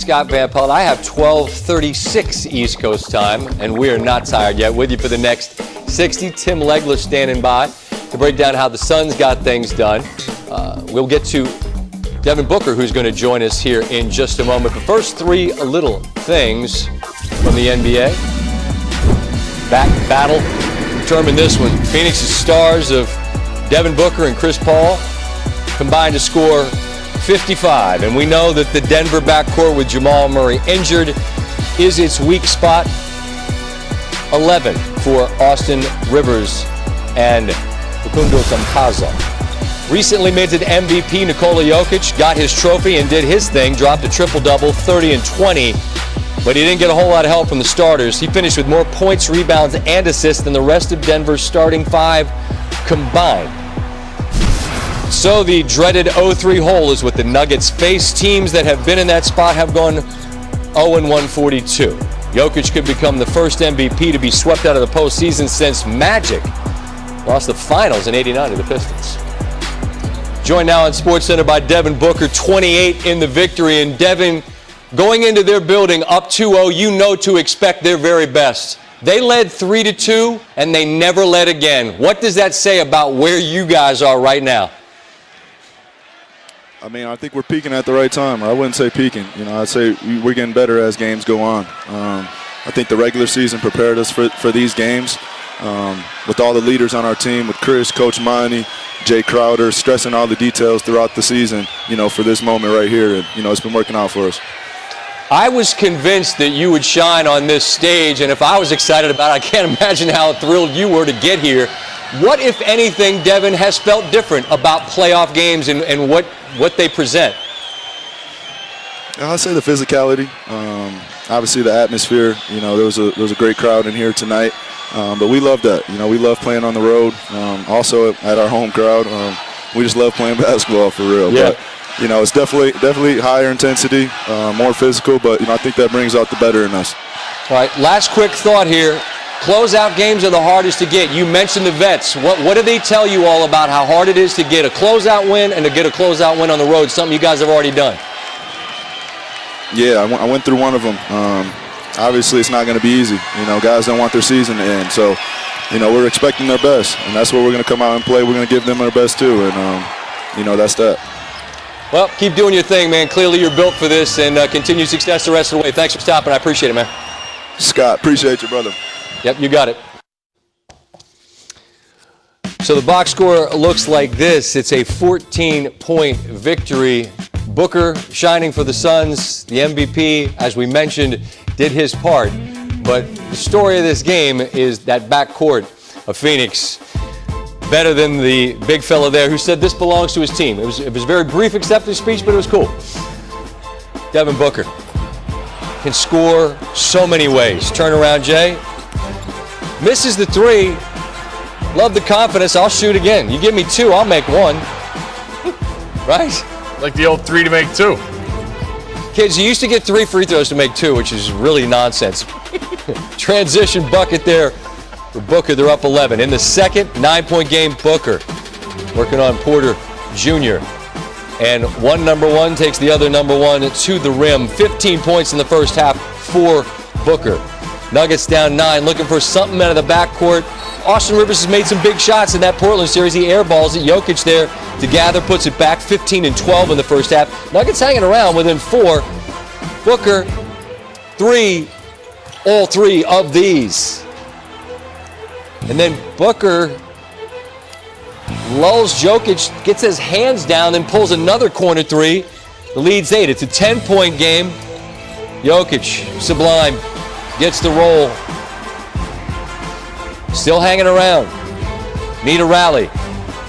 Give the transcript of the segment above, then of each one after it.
Scott Van Pelt. I have 12:36 East Coast time, and we are not tired yet. With you for the next 60, Tim Legler standing by to break down how the Suns got things done. We'll get to Devin Booker, who's going to join us here in just a moment. But first, three little things from the NBA. Back battle determined this one. Phoenix's stars of Devin Booker and Chris Paul combined to score 55, and we know that the Denver backcourt with Jamal Murray injured is its weak spot. 11 for Austin Rivers and Facundo Campazzo. Recently minted MVP Nikola Jokic got his trophy and did his thing, dropped a triple-double, 30 and 20, but he didn't get a whole lot of help from the starters. He finished with more points, rebounds, and assists than the rest of Denver's starting five combined. So the dreaded 0-3 hole is what the Nuggets face. Teams that have been in that spot have gone 0-142. Jokic could become the first MVP to be swept out of the postseason since Magic lost the finals in '89 to the Pistons. Joined now on SportsCenter by Devin Booker, 28 in the victory. And Devin, going into their building up 2-0, you know to expect their very best. They led 3-2, and they never led again. What does that say about where you guys are right now? I mean, I think we're peaking at the right time. I wouldn't say peaking. I'd say we're getting better as games go on. I think the regular season prepared us for these games. With all the leaders on our team, with Chris, Coach Monty, Jay Crowder, stressing all the details throughout the season, for this moment right here. And, it's been working out for us. I was convinced that you would shine on this stage, and if I was excited about it, I can't imagine how thrilled you were to get here. What, if anything, Devin, has felt different about playoff games and what they present? I'd say the physicality. Obviously the atmosphere. There was a great crowd in here tonight. But we love that. We love playing on the road. Also at our home crowd. We just love playing basketball for real. Yeah. But, it's definitely higher intensity, more physical. But, I think that brings out the better in us. All right, last quick thought here. Closeout games are the hardest to get. You mentioned the vets. What do they tell you all about how hard it is to get a closeout win and to get a closeout win on the road, something you guys have already done? Yeah, I went through one of them. Obviously, it's not going to be easy. Guys don't want their season to end. So, we're expecting their best, and that's what we're going to come out and play. We're going to give them our best, too, and, that's that. Well, keep doing your thing, man. Clearly, you're built for this, and continued success the rest of the way. Thanks for stopping. I appreciate it, man. Scott, appreciate you, brother. Yep, you got it. So the box score looks like this. It's a 14-point victory. Booker shining for the Suns. The MVP, as we mentioned, did his part. But the story of this game is that backcourt of Phoenix, better than the big fella there who said this belongs to his team. It was a very brief acceptance speech, but it was cool. Devin Booker can score so many ways. Turnaround, Jay. Misses the three. Love the confidence. I'll shoot again. You give me two, I'll make one. Right? Like the old 3 to make 2. Kids, you used to get 3 free throws to make 2, which is really nonsense. Transition bucket there for Booker. They're up 11. In the second 9-point game, Booker working on Porter Jr. And one number one takes the other number one to the rim. 15 points in the first half for Booker. Nuggets down 9, looking for something out of the backcourt. Austin Rivers has made some big shots in that Portland series. He airballs it. Jokic there to gather, puts it back. 15 and 12 in the first half. Nuggets hanging around within 4. Booker, 3, all 3 of these. And then Booker lulls Jokic, gets his hands down, then pulls another corner 3. The lead's 8. It's a 10-point game. Jokic, sublime. Gets the roll. Still hanging around. Need a rally.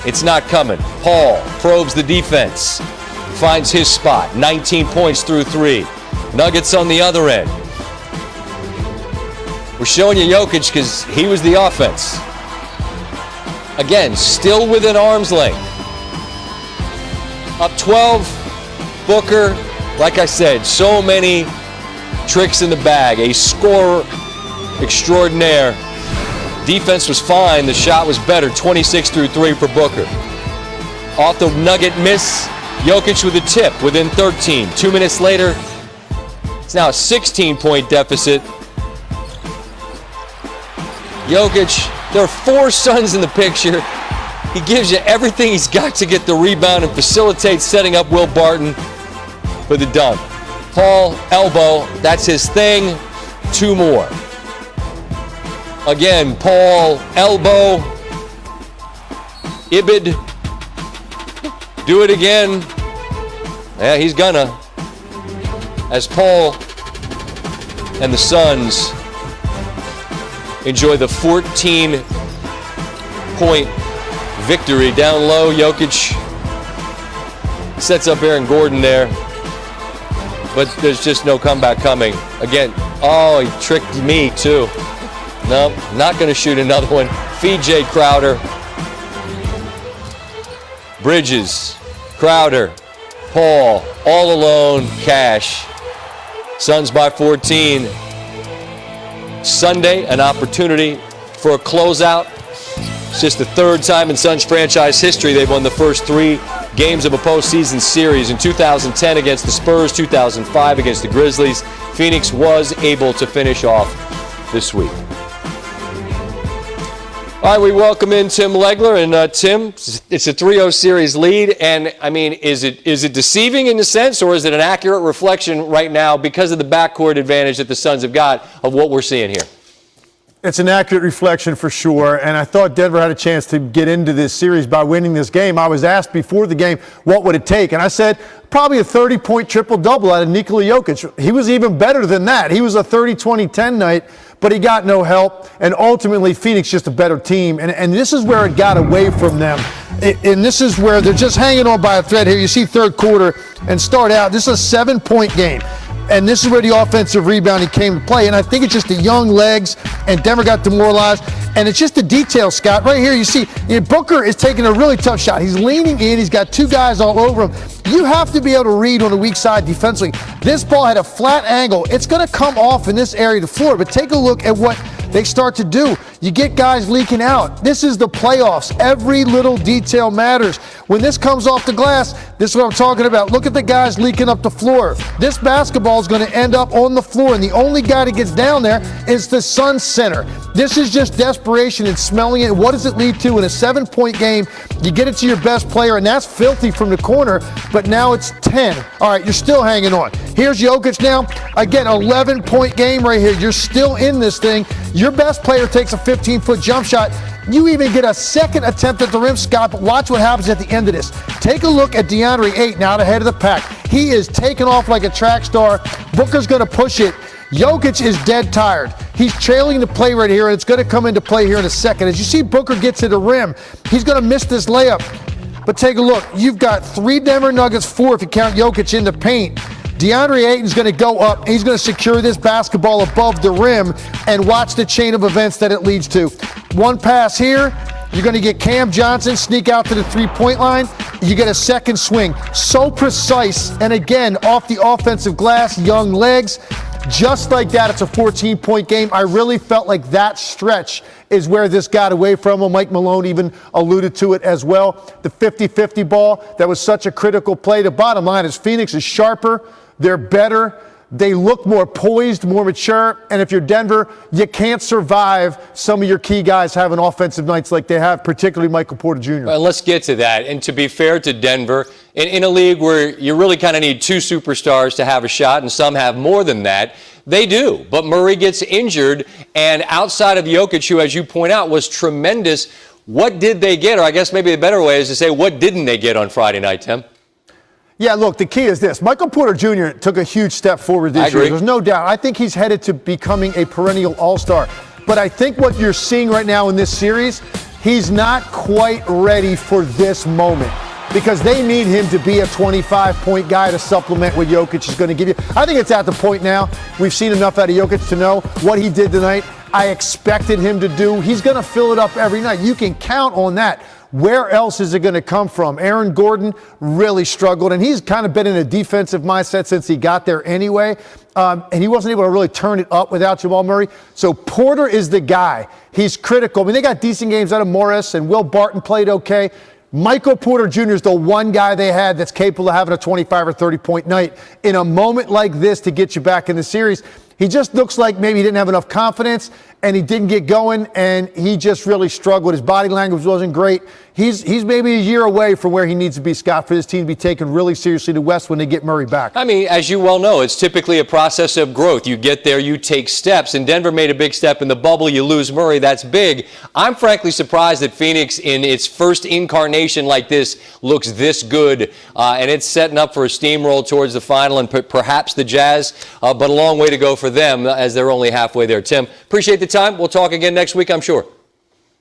It's not coming. Paul probes the defense. Finds his spot. 19 points through 3. Nuggets on the other end. We're showing you Jokic because he was the offense. Again, still within arm's length. Up 12. Booker, like I said, so many tricks in the bag. A scorer extraordinaire. Defense was fine. The shot was better. 26 through 3 for Booker. Off the Nugget miss, Jokic with a tip within 13. 2 minutes later, It's now a 16-point deficit. Jokic, there are 4 Suns in the picture. He gives you everything he's got to get the rebound and facilitates setting up Will Barton for the dunk. Paul, elbow, that's his thing. 2 more. Again, Paul, elbow. Ibid, do it again. Yeah, he's gonna. As Paul and the Suns enjoy the 14-point victory. Down low, Jokic sets up Aaron Gordon there, but there's just no comeback coming. Again, oh, he tricked me too. No, not going to shoot another one. Feed Jay Crowder. Bridges, Crowder, Paul, all alone, Cash. Suns by 14. Sunday, an opportunity for a closeout. It's just the 3rd time in Suns franchise history they've won the first 3 games of a postseason series. In 2010 against the Spurs, 2005 against the Grizzlies. Phoenix was able to finish off this week. All right, we welcome in Tim Legler. And Tim, it's a 3-0 series lead. And, I mean, is it deceiving in a sense, or is it an accurate reflection right now because of the backcourt advantage that the Suns have got of what we're seeing here? It's an accurate reflection for sure, and I thought Denver had a chance to get into this series by winning this game. I was asked before the game, what would it take? And I said, probably a 30-point triple-double out of Nikola Jokic. He was even better than that. He was a 30-20-10 night, but he got no help, and ultimately Phoenix just a better team. And this is where it got away from them. And this is where they're just hanging on by a thread here. You see third quarter and start out. This is a 7-point game. And this is where the offensive rebounding came to play. And I think it's just the young legs, and Denver got demoralized. And it's just the detail, Scott. Right here, you see, Booker is taking a really tough shot. He's leaning in. He's got 2 guys all over him. You have to be able to read on the weak side defensively. This ball had a flat angle. It's going to come off in this area of the floor. But take a look at what they start to do. You get guys leaking out. This is the playoffs. Every little detail matters. When this comes off the glass, this is what I'm talking about. Look at the guys leaking up the floor. This basketball is going to end up on the floor, and the only guy that gets down there is the Suns center. This is just desperation and smelling it. What does it lead to in a 7-point game? You get it to your best player, and that's filthy from the corner, but now it's 10. All right, you're still hanging on. Here's Jokic now. Again, 11-point game right here. You're still in this thing. Your best player takes a 15-foot jump shot. You even get a second attempt at the rim, Scott, but watch what happens at the end of this. Take a look at DeAndre Ayton out ahead of the pack. He is taking off like a track star. Booker's going to push it. Jokic is dead tired. He's trailing the play right here, and it's going to come into play here in a second. As you see Booker get to the rim, he's going to miss this layup. But take a look. You've got 3 Denver Nuggets, 4 if you count Jokic in the paint. DeAndre Ayton's going to go up. He's going to secure this basketball above the rim and watch the chain of events that it leads to. One pass here. You're going to get Cam Johnson sneak out to the 3-point line. You get a second swing. So precise. And again, off the offensive glass, young legs. Just like that, it's a 14-point game. I really felt like that stretch is where this got away from him. Mike Malone even alluded to it as well. The 50-50 ball, that was such a critical play. The bottom line is Phoenix is sharper. They're better. They look more poised, more mature. And if you're Denver, you can't survive some of your key guys having offensive nights like they have, particularly Michael Porter Jr. Well, let's get to that. And to be fair to Denver, in a league where you really kind of need 2 superstars to have a shot, and some have more than that, they do. But Murray gets injured, and outside of Jokic, who, as you point out, was tremendous, what did they get? Or I guess maybe the better way is to say, what didn't they get on Friday night, Tim? Yeah, look, the key is this. Michael Porter Jr. took a huge step forward this year. There's no doubt. I think he's headed to becoming a perennial all-star. But I think what you're seeing right now in this series, he's not quite ready for this moment because they need him to be a 25-point guy to supplement what Jokic is going to give you. I think it's at the point now. We've seen enough out of Jokic to know what he did tonight. I expected him to do. He's going to fill it up every night. You can count on that. Where else is it going to come from? Aaron Gordon really struggled, and he's kind of been in a defensive mindset since he got there anyway, and he wasn't able to really turn it up without Jamal Murray. So Porter is the guy. He's critical. I mean, they got decent games out of Morris, and Will Barton played okay. Michael Porter Jr. is the one guy they had that's capable of having a 25 or 30-point night in a moment like this to get you back in the series. He just looks like maybe he didn't have enough confidence and he didn't get going, and he just really struggled. His body language wasn't great. He's maybe a year away from where he needs to be, Scott, for this team to be taken really seriously to West when they get Murray back. I mean, as you well know, it's typically a process of growth. You get there, you take steps, and Denver made a big step in the bubble. You lose Murray, that's big. I'm frankly surprised that Phoenix, in its first incarnation like this, looks this good, and it's setting up for a steamroll towards the final and perhaps the Jazz, but a long way to go for them as they're only halfway there. Tim, appreciate the time. We'll talk again next week, I'm sure.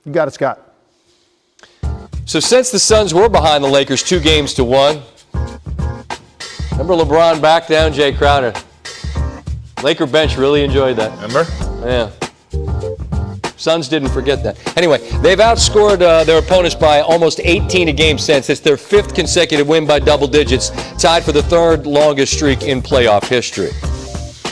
You got it, Scott. So since the Suns were behind the Lakers 2-1, remember LeBron back down Jay Crowder? Laker bench really enjoyed that. Remember? Yeah. Suns didn't forget that. Anyway, they've outscored their opponents by almost 18 a game since. It's their 5th consecutive win by double digits, tied for the 3rd longest streak in playoff history.